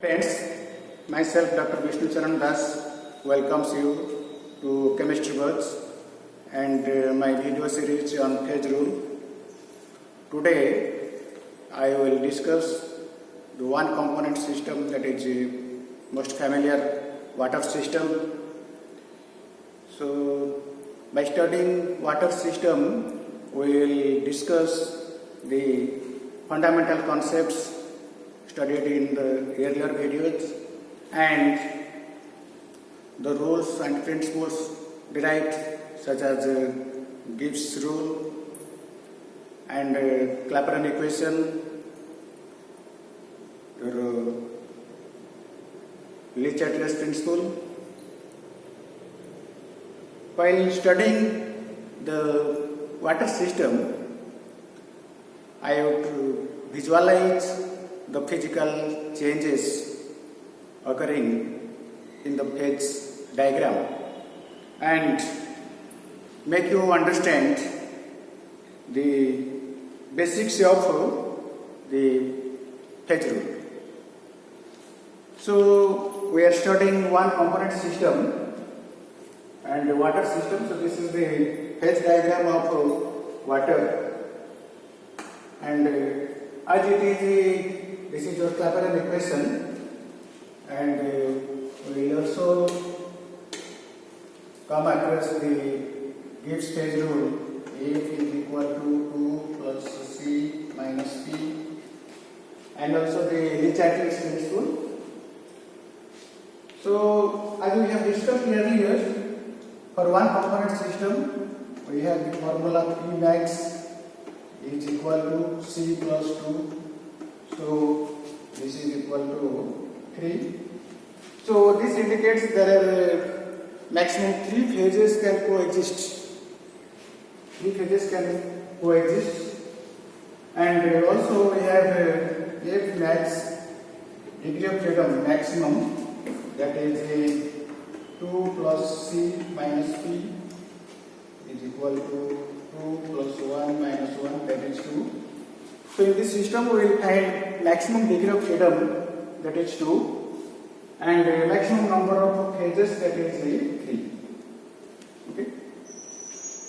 Friends, myself Dr. Vishnu Charan Das welcomes you to Chemistry Words and my video series on phase rule. Today I will discuss the one component system that is most familiar, water system. So by studying water system we will discuss the fundamental concepts studied in the earlier videos and the rules and principles derived such as Gibbs rule and Clapeyron equation, Le-Chatelier's principle. While studying the water system, I have to visualize the physical changes occurring in the phase diagram and make you understand the basics of the phase rule. So we are studying one component system and water system. So this is the phase diagram of water, and as it is this is your Clapeyron equation, and we will also come across the Gibbs phase rule. F is equal to 2 plus C minus P, and also the Le-Chatelier's principle. So as we have discussed earlier, for one component system we have the formula P max is equal to C plus 2. So this is equal to 3. So this indicates there are maximum 3 phases can coexist. 3 phases can coexist, and also we have F max, degree of freedom maximum, that is 2 plus C minus P is equal to 2 plus 1 minus 1, that is 2. So in this system we will find maximum degree of freedom, that is 2, and maximum number of phases, that is 3. Okay.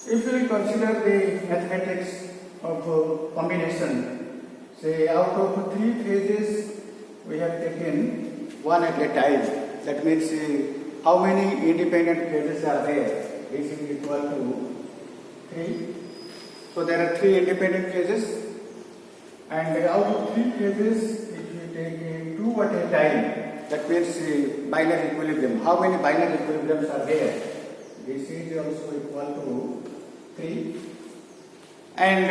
If we consider the mathematics of combination, say out of 3 phases we have taken one at a time. That means how many independent phases are there? This is equal to 3. So there are 3 independent phases. And out of 3 phases, if you take 2 at a time, that means binary equilibrium. How many binary equilibriums are there? This is also equal to 3. And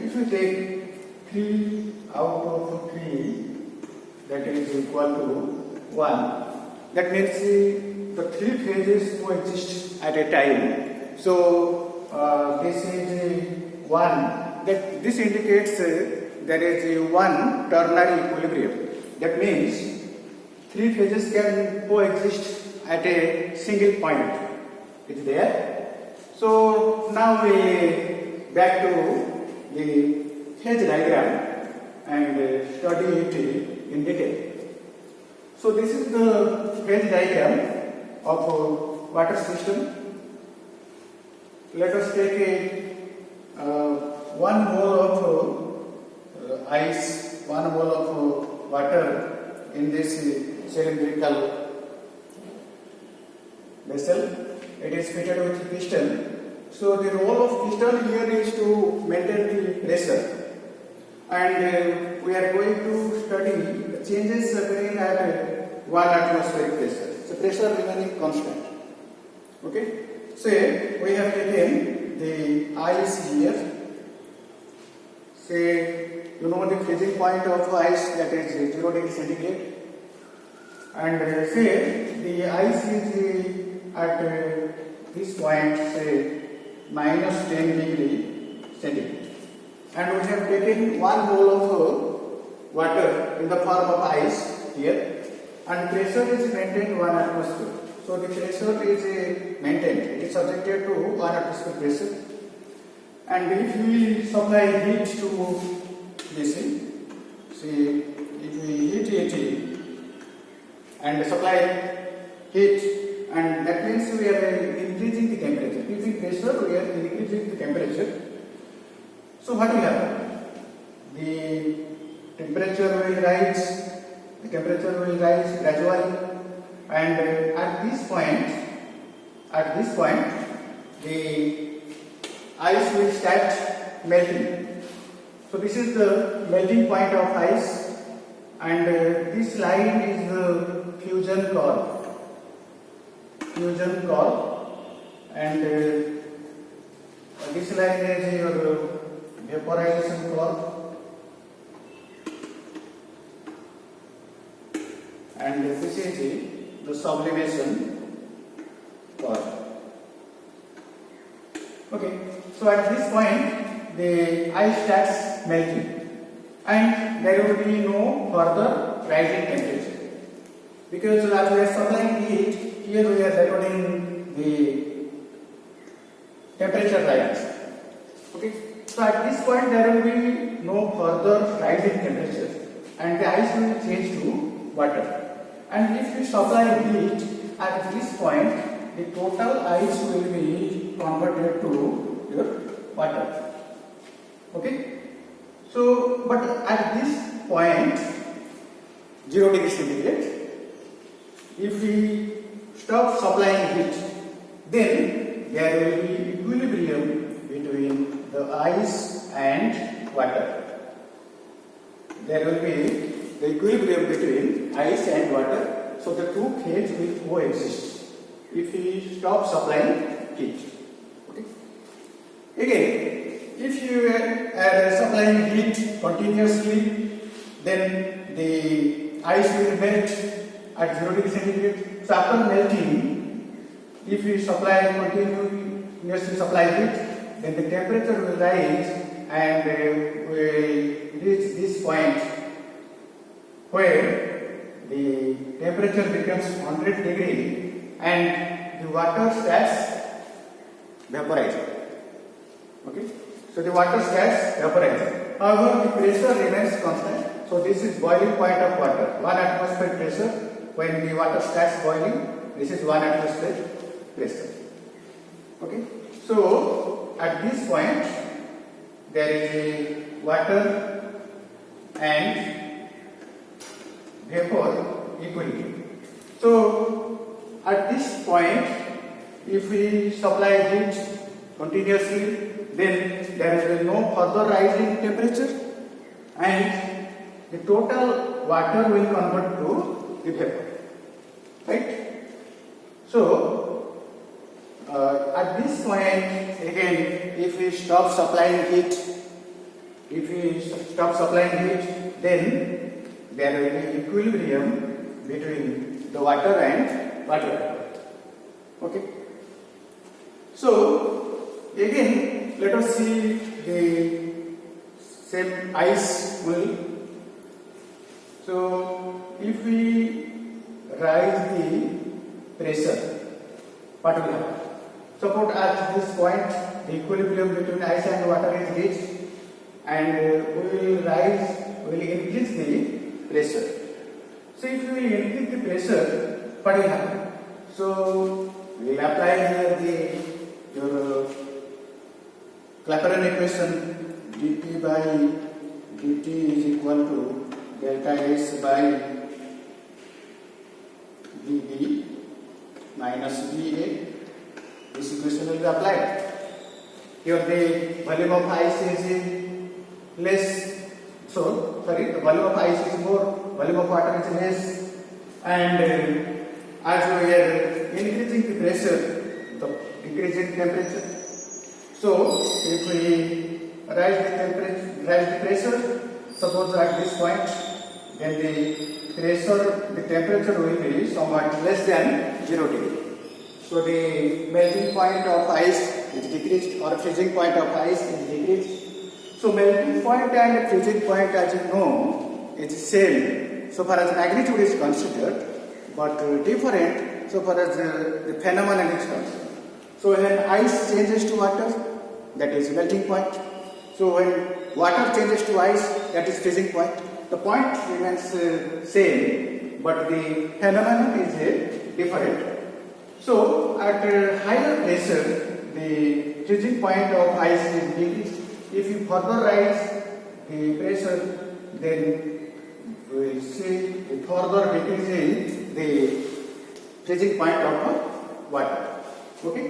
if you take 3 out of 3, that is equal to 1. That means the 3 phases coexist at a time. So this is 1. That this indicates there is one ternary equilibrium. That means 3 phases can coexist at a single point. It's there. So now we back to the phase diagram and study it in detail. So this is the phase diagram of water system. Let us take one bowl of ice, one bowl of water in this cylindrical vessel. It is fitted with piston. So the role of piston here is to maintain the pressure, and we are going to study the changes occurring at 1 atmospheric pressure. So pressure remaining constant. Okay. Say we have taken the ice here. Say you know the freezing point of ice, that is 0 degree centigrade, and say the ice is at this point, say minus 10 degree centigrade, and we have taken one bowl of water in the form of ice here, and pressure is maintained 1 atmosphere. So the pressure is maintained, it is subjected to 1 atmosphere pressure, and if we supply heat to this, see if we heat it and supply heat, and that means we are increasing the temperature. Increasing pressure, we are increasing the temperature. So what will happen? The temperature will rise. The temperature will rise gradually, and at this point, the ice will start melting. So this is the melting point of ice, and this line is the fusion curve. And this line is your vaporization curve, and this is the sublimation curve. Okay, so at this point the ice starts melting, and there will be no further rising temperature, because as we are supplying heat, here we are recording the temperature rise. Okay, so at this point there will be no further rising temperature, and the ice will change to water. And if you supply heat at this point, the total ice will be converted to your water. Okay, so but at this point 0 degree centigrade, if we stop supplying heat, then there will be equilibrium between the ice and water. There will be the equilibrium between ice and water, so the two phases will coexist if we stop supplying heat. Okay. Again, if you are supplying heat continuously, then the ice will melt at 0 degree centigrade. So after melting, if we continuously supply heat, then the temperature will rise, and will reach this point where the temperature becomes 100 degree and the water starts vaporizing. Okay, so the water starts vaporizing. However, the pressure remains constant. So this is boiling point of water, 1 atmosphere pressure. When the water starts boiling, this is 1 atmosphere pressure. Okay, so at this point there is a water and vapor equilibrium. So at this point, if we supply heat continuously, then there is no further rise in temperature, and the total water will convert to the vapor. Right? So at this point again, if we stop supplying heat, then there will be equilibrium between the water and water. Okay. So again, let us see the same ice molecule. So if we rise the pressure, what will happen? Suppose at this point the equilibrium between ice and water is reached, and we will increase the pressure. So if we increase the pressure, what will happen? So we will apply here your Clapeyron equation, dP by dt is equal to delta S by dB minus dA. This equation will be applied. Here the volume of ice is less, so the volume of ice is more, volume of water is less, and as we are increasing the pressure, the decreasing temperature. So if we rise the pressure, suppose at this point, then the temperature will be somewhat less than 0 degree. So the melting point of ice is decreased, or freezing point of ice is decreased. So melting point and freezing point, as you know, is same so far as magnitude is considered, but different so far as the phenomenon is concerned. So when ice changes to water, that is melting point. So when water changes to ice, that is freezing point. The point remains same, but the phenomenon is different. So at higher pressure, the freezing point of ice is decreased. If you further rise the pressure, then we will see the further decreasing the freezing point of water. Okay.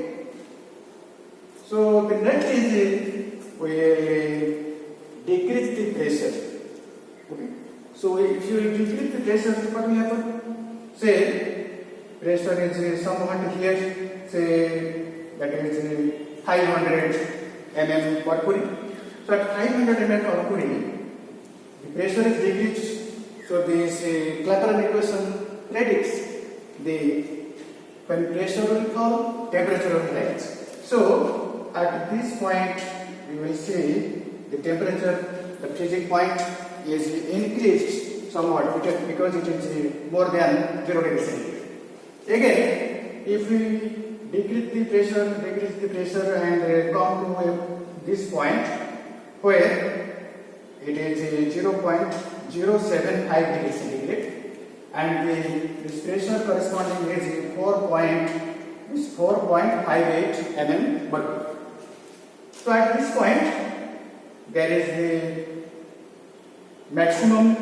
So the next is we will decrease the pressure. Okay. So if you decrease the pressure, what will happen? Say pressure is somewhat here. Say that is 500 mm mercury. So at 500 mm mercury, the pressure is decreased. So this Clapeyron equation predicts the when pressure will fall, temperature will rise. So at this point, we will see the temperature, the freezing point is increased somewhat because it is more than 0 degrees centigrade. Again, if we decrease the pressure and come to this point where it is 0.075 degrees centigrade and this pressure corresponding is 4.58 mm mercury. So at this point there is the maximum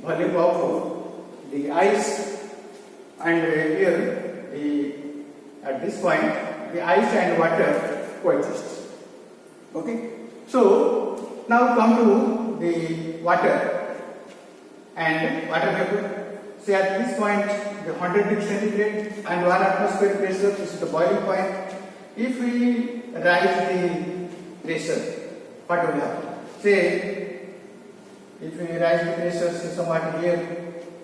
volume of the ice, and here at this point the ice and water coexist. Okay. So now come to the water and water vapor. Say at this point the 100 degrees centigrade and 1 atmospheric pressure, this is the boiling point. If we rise the pressure, what will happen? Say if we rise the pressure somewhat here,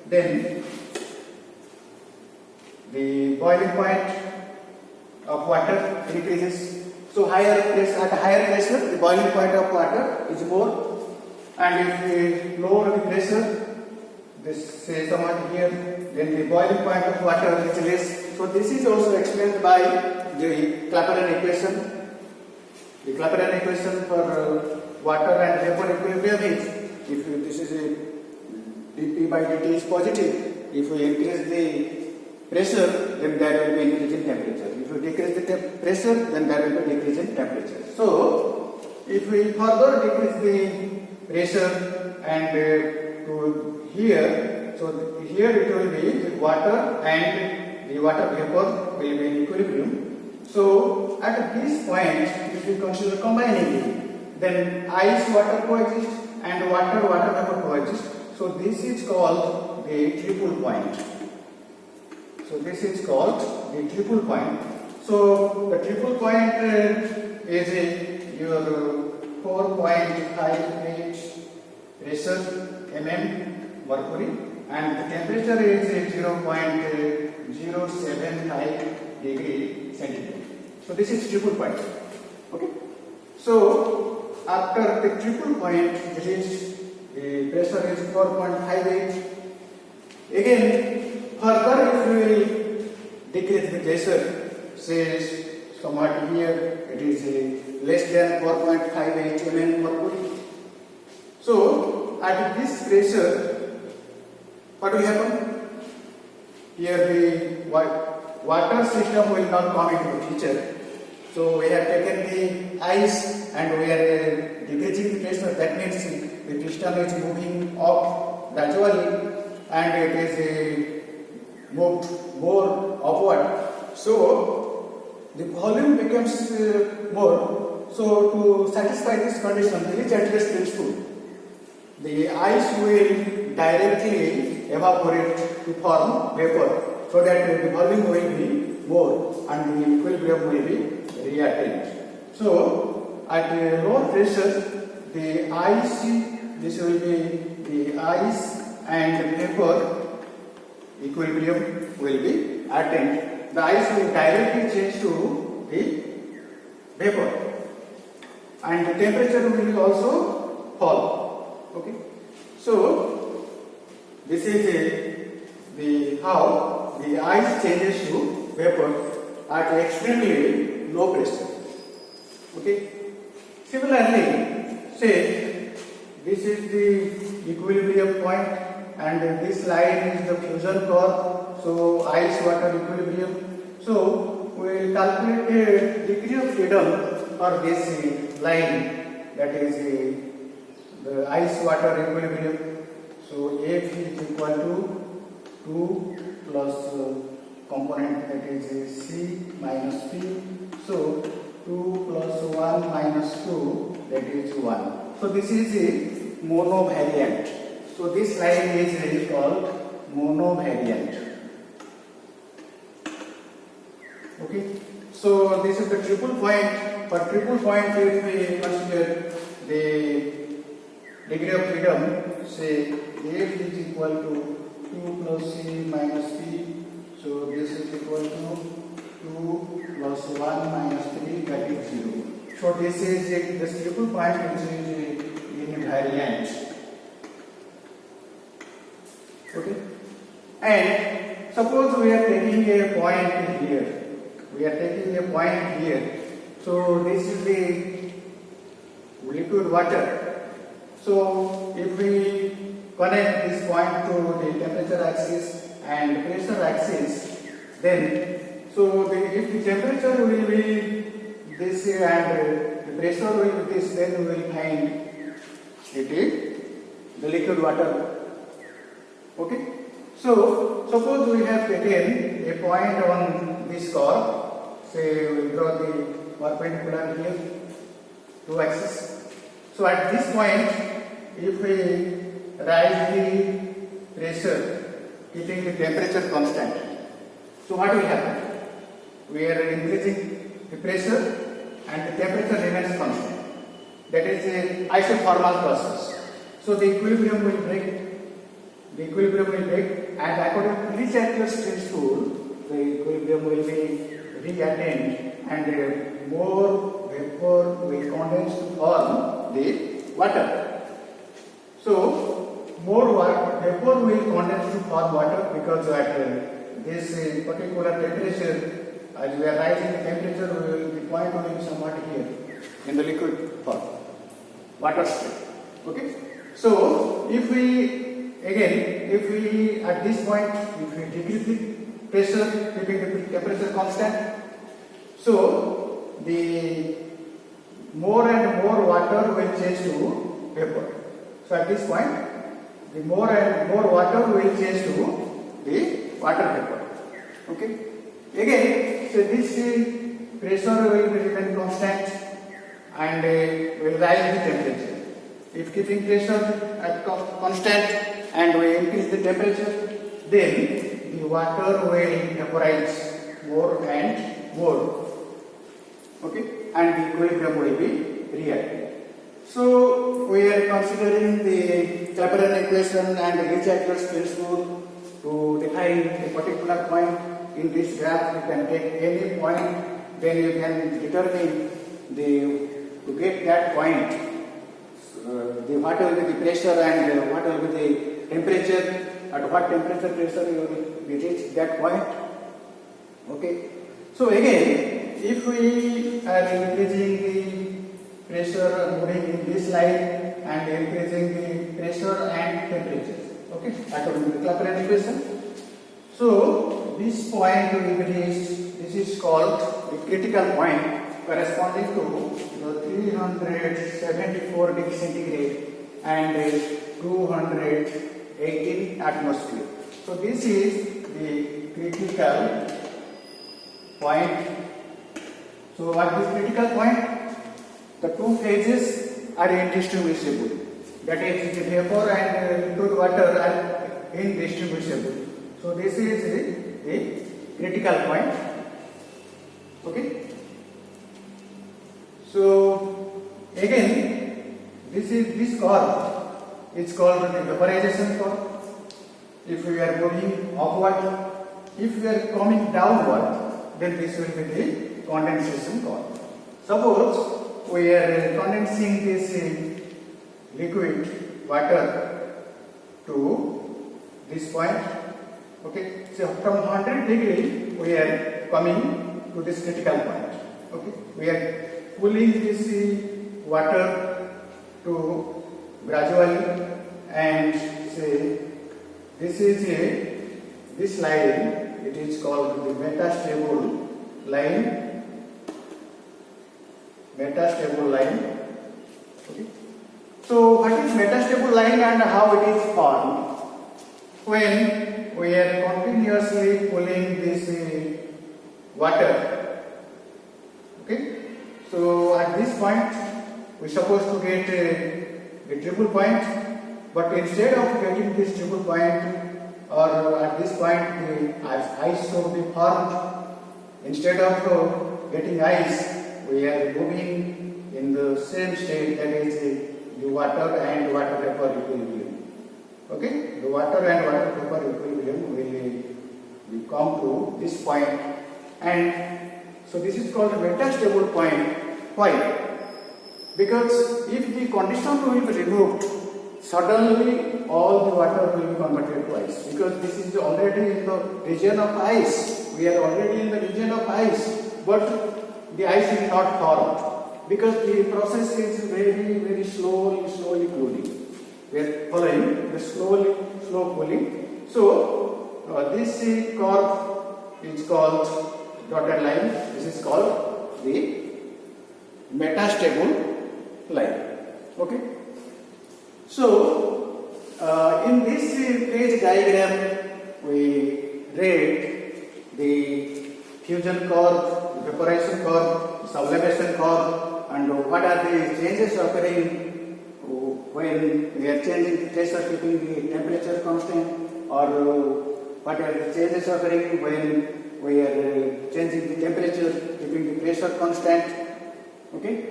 then the boiling point of water increases. So at higher pressure, the boiling point of water is more, and if we lower the pressure, this say somewhat here, then the boiling point of water is less. So this is also explained by the Clapeyron equation. The Clapeyron equation for water and vapor equilibrium is, if this is a dP by dt is positive, if we increase the pressure, then there will be increase in temperature. If we decrease the pressure, then there will be decrease in temperature. So if we further decrease the pressure and to here, so here it will be the water and the water vapor will be in equilibrium. So at this point, if we consider combining it, then ice water coexist and water vapor coexist. So this is called the triple point. So this is called the triple point. So the triple point is your 4.58 pressure mm mercury, and the temperature is 0.075 degree centigrade. So this is triple point. Okay. So after the triple point, it is the pressure is 4.58. Again, further if we will decrease the pressure, say somewhat here it is less than 4.58 mm mercury. So at this pressure, what will happen? Here the water system will not come into the picture. So we have taken the ice and we are decreasing the pressure. That means the piston is moving up gradually and it is moved more upward. So the volume becomes more. So to satisfy this condition, there is Gentle's principle. The ice will directly evaporate to form vapor, so that the volume will be more and the equilibrium will be reattained. So at a low pressure, the ice, this will be the ice and vapor equilibrium will be attained. The ice will directly change to the vapor and the temperature will also fall. Okay. So this is the how the ice changes to vapor at extremely low pressure. Okay. Similarly, say this is the equilibrium point and this line is the fusion curve, so ice water equilibrium. So we will calculate the degree of freedom for this line, that is the ice water equilibrium. So F is equal to 2 plus component, that is C minus P. So 2 plus 1 minus 2, that is 1. So this is a monovariant. So this line is really called monovariant. Okay. So this is the triple point. For triple point, if we consider the degree of freedom, say F is equal to 2 plus C minus P. So this is equal to 2 plus 1 minus 3, that is 0. So this is the triple point which is invariant. Okay. And suppose we are taking a point here. We are taking a point here. So this is the liquid water. So if we connect this point to the temperature axis and pressure axis, then if the temperature will be this and the pressure will be this, then we will find it is the liquid water. Okay. So suppose we have taken a point on this curve. Say we draw the perpendicular here to axis. So at this point, if we rise the pressure, keeping the temperature constant, so what will happen? We are increasing the pressure and the temperature remains constant. That is a isothermal process. So the equilibrium will break. And according to Lee-Jacques principle, the equilibrium will be reattained and more vapor will condense to form the water. So more vapor will condense to form water, because at this particular temperature, as we are rising the temperature, the point will be somewhat here in the liquid form, water state. Okay. So if we at this point, if we decrease the pressure, keeping the temperature constant, so the more and more water will change to vapor. So at this point, the more and more water will change to the water vapor. Okay. Again, so this pressure will remain constant and will rise the temperature. If keeping pressure at constant and we increase the temperature, then the water will vaporize more and more. Okay, and the equilibrium will be reacted. So we are considering the Clapeyron equation and the Lee-Jacques principle to define a particular point. In this graph, you can take any point, then you can determine to get that point. What will be the pressure and what will be the temperature, at what temperature pressure you will reach that point. Okay. So again, if we are increasing the pressure moving in this line and increasing the pressure and temperature, okay, according to the Clapeyron equation. So this point will be reached. This is called the critical point, corresponding to the 374 degree centigrade and 218 atmosphere. So this is the critical point. So at this critical point, the two phases are indistinguishable. That is, the vapor and liquid water are indistinguishable. So this is the critical point. Okay. So again, this curve is called the vaporization curve. If we are moving upward, if we are coming downward, then this will be the condensation curve. Suppose we are condensing this liquid water to this point. Okay, so from 100 degree we are coming to this critical point. Okay, we are pulling this water to gradually and say this is this line, it is called the metastable line. Metastable line. Okay. So what is metastable line and how it is formed? When we are continuously pulling this water. Okay. So at this point we are supposed to get a triple point, but instead of getting this triple point, or at this point ice should be formed. Instead of getting ice, we are moving in the same state, that is the water and water vapor equilibrium. Okay, the water and water vapor equilibrium will come to this point, and so this is called a metastable point. Why? Because if the condition will be removed, suddenly all the water will be converted to ice, because this is already in the region of ice. We are already in the region of ice, but the ice is not formed because the process is very slowly cooling. We are following the slow cooling. So this curve is called dotted line. This is called the metastable line. Okay. So in this phase diagram, we read the fusion curve, evaporation curve, sublimation curve, and what are the changes occurring when we are changing the pressure, keeping the temperature constant, or what are the changes occurring when we are changing the temperature, keeping the pressure constant. Okay.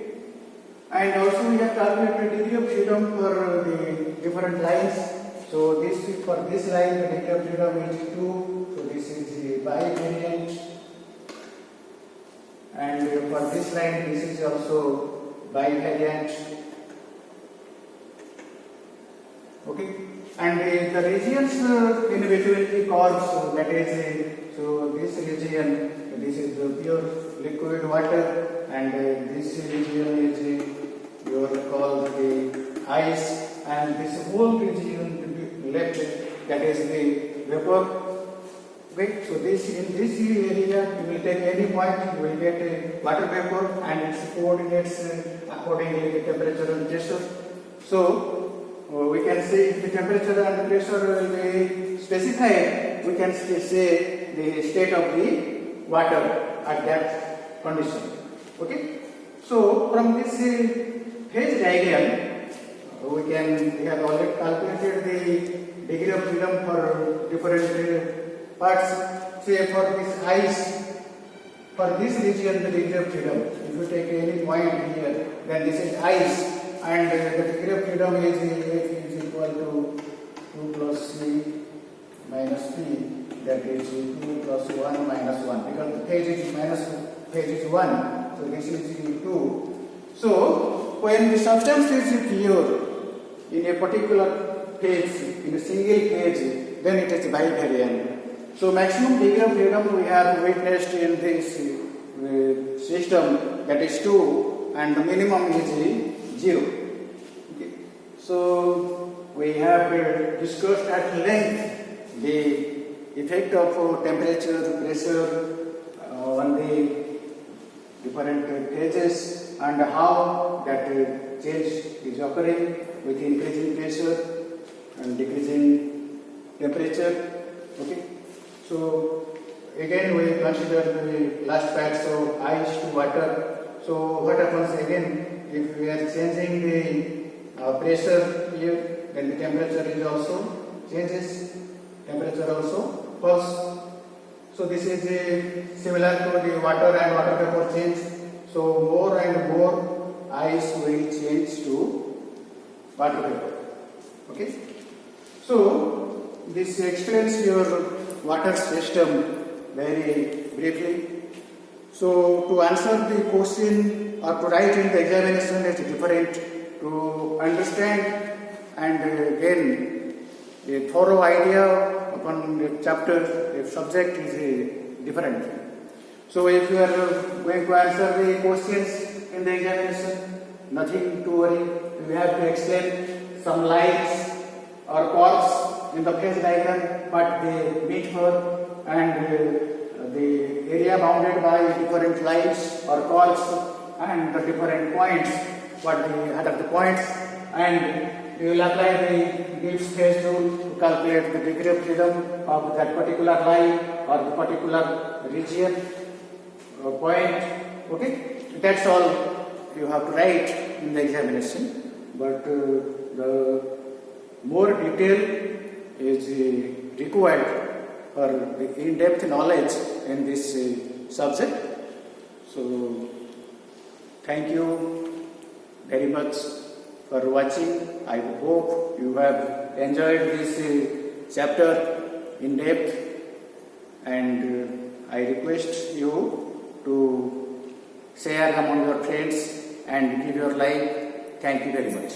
And also we have calculated degree of freedom for the different lines. So this, for this line, the degree of freedom is 2. So this is the bivariant. And for this line, this is also bivariant. Okay. And the regions in between the curves, that is, so this region, this is the pure liquid water, and this region is you call the ice, and this whole region left, that is the vapor. Okay, so this, in this area you will take any point, you will get a water vapor and its coordinates accordingly the temperature and pressure. So we can say if the temperature and the pressure will be specified, we can say the state of the water at that condition. Okay, so from this phase diagram, we have already calculated the degree of freedom for different parts. Say for this ice, for this region the degree of freedom, if you take any point here, then this is ice, and the degree of freedom is F is equal to 2 plus C minus P, that is 2 plus 1 minus 1, because the phase is 1, so this is 2. So when the substance is pure in a particular phase, in a single phase, then it is bivariant. So maximum degree of freedom we have witnessed in this system, that is 2, and the minimum is 0. Okay. So we have discussed at length the effect of temperature, pressure on the different phases, and how that change is occurring with increasing pressure and decreasing temperature. Okay. So again we consider the last part, so ice to water. So what happens again, if we are changing the pressure here, then the temperature is also changes, temperature also falls. So this is similar to the water and water vapor change. So more and more ice will change to water vapor. Okay. So this explains your water system very briefly. So to answer the question or to write in the examination is different. To understand and gain a thorough idea upon the chapter, the subject is different. So if you are going to answer the questions in the examination, nothing to worry. You have to explain some lines or curves in the phase diagram what they meet for, and the area bounded by different lines or chords, and the different points, what the other the points, and you will apply the Gibbs phase rule to calculate the degree of freedom of that particular line or the particular region point. Okay, that's all you have to write in the examination, but the more detail is required for the in-depth knowledge in this subject. So thank you very much for watching. I hope you have enjoyed this chapter in depth, and I request you to share among your friends and give your like. Thank you very much.